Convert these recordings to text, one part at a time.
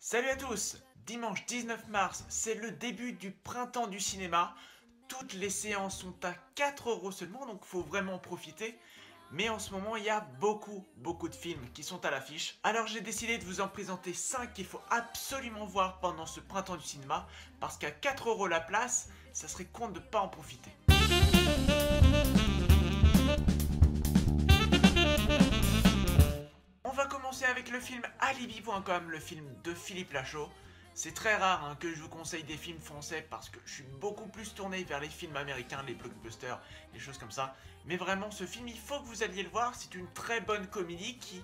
Salut à tous! Dimanche 19 mars, c'est le début du printemps du cinéma. Toutes les séances sont à 4 € seulement, donc faut vraiment en profiter. Mais en ce moment, il y a beaucoup de films qui sont à l'affiche. Alors j'ai décidé de vous en présenter 5 qu'il faut absolument voir pendant ce printemps du cinéma, parce qu'à 4 € la place, ça serait con de ne pas en profiter. On va commencer avec le film Alibi.com, le film de Philippe Lachaud. C'est très rare que je vous conseille des films français parce que je suis beaucoup plus tourné vers les films américains, les blockbusters, les choses comme ça. Mais vraiment, ce film, il faut que vous alliez le voir. C'est une très bonne comédie qui,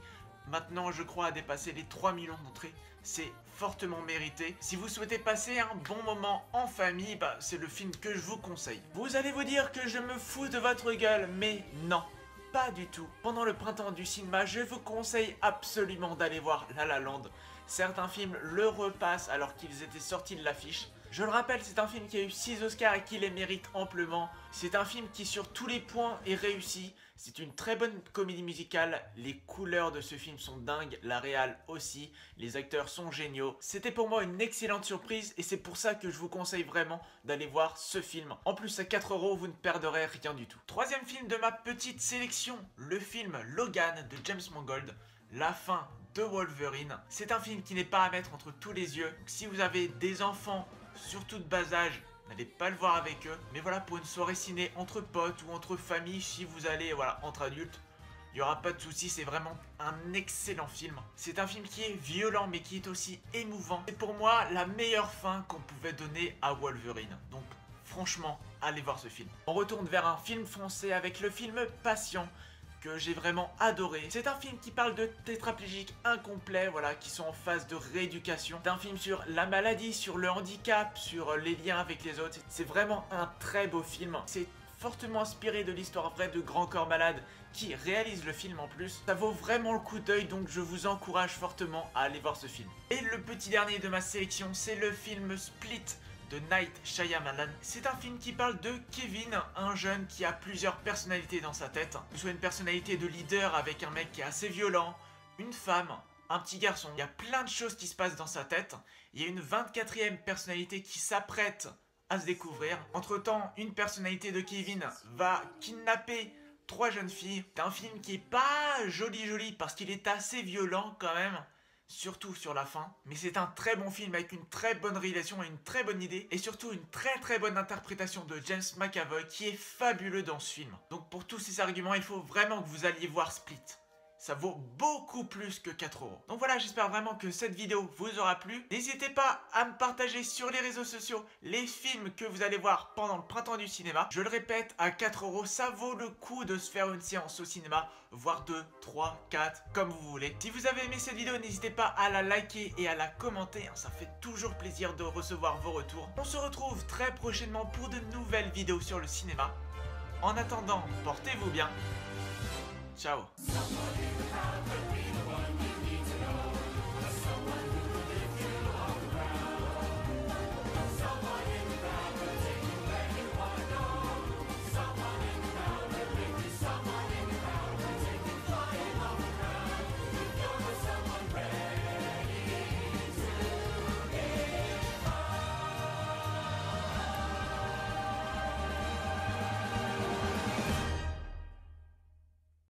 maintenant, je crois, a dépassé les 3 millions d'entrées. C'est fortement mérité. Si vous souhaitez passer un bon moment en famille, c'est le film que je vous conseille. Vous allez vous dire que je me fous de votre gueule, mais non. Pas du tout. Pendant le printemps du cinéma, je vous conseille absolument d'aller voir La La Land. Certains films le repassent alors qu'ils étaient sortis de l'affiche. Je le rappelle, c'est un film qui a eu 6 Oscars et qui les mérite amplement. C'est un film qui sur tous les points est réussi. C'est une très bonne comédie musicale. Les couleurs de ce film sont dingues, la réal aussi. Les acteurs sont géniaux. C'était pour moi une excellente surprise et c'est pour ça que je vous conseille vraiment d'aller voir ce film. En plus à 4 €, vous ne perdrez rien du tout. Troisième film de ma petite sélection, le film Logan de James Mangold. La fin de Wolverine. C'est un film qui n'est pas à mettre entre tous les yeux. Donc, si vous avez des enfants, surtout de bas âge, n'allez pas le voir avec eux. Mais voilà, pour une soirée ciné entre potes ou entre familles, si vous allez entre adultes, il n'y aura pas de souci, c'est vraiment un excellent film. C'est un film qui est violent mais qui est aussi émouvant. C'est pour moi la meilleure fin qu'on pouvait donner à Wolverine. Donc franchement, allez voir ce film. On retourne vers un film français avec le film Patient, que j'ai vraiment adoré. C'est un film qui parle de tétraplégiques incomplets, qui sont en phase de rééducation. C'est un film sur la maladie, sur le handicap, sur les liens avec les autres. C'est vraiment un très beau film. C'est fortement inspiré de l'histoire vraie de Grand Corps Malade qui réalise le film en plus. Ça vaut vraiment le coup d'œil, donc je vous encourage fortement à aller voir ce film. Et le petit dernier de ma sélection, c'est le film Split de Night Shyamalan. C'est un film qui parle de Kevin, un jeune qui a plusieurs personnalités dans sa tête. Que ce soit une personnalité de leader avec un mec qui est assez violent, une femme, un petit garçon. Il y a plein de choses qui se passent dans sa tête. Il y a une 24e personnalité qui s'apprête à se découvrir. Entre temps, une personnalité de Kevin va kidnapper 3 jeunes filles. C'est un film qui est pas joli parce qu'il est assez violent quand même. Surtout sur la fin, mais c'est un très bon film avec une très bonne réalisation et une très bonne idée, et surtout une très bonne interprétation de James McAvoy qui est fabuleux dans ce film. Donc pour tous ces arguments, il faut vraiment que vous alliez voir Split. Ça vaut beaucoup plus que 4 €. Donc voilà, j'espère vraiment que cette vidéo vous aura plu. N'hésitez pas à me partager sur les réseaux sociaux les films que vous allez voir pendant le printemps du cinéma. Je le répète, à 4 €, ça vaut le coup de se faire une séance au cinéma, voire 2, 3, 4, comme vous voulez. Si vous avez aimé cette vidéo, n'hésitez pas à la liker et à la commenter. Ça fait toujours plaisir de recevoir vos retours. On se retrouve très prochainement pour de nouvelles vidéos sur le cinéma. En attendant, portez-vous bien. Ciao.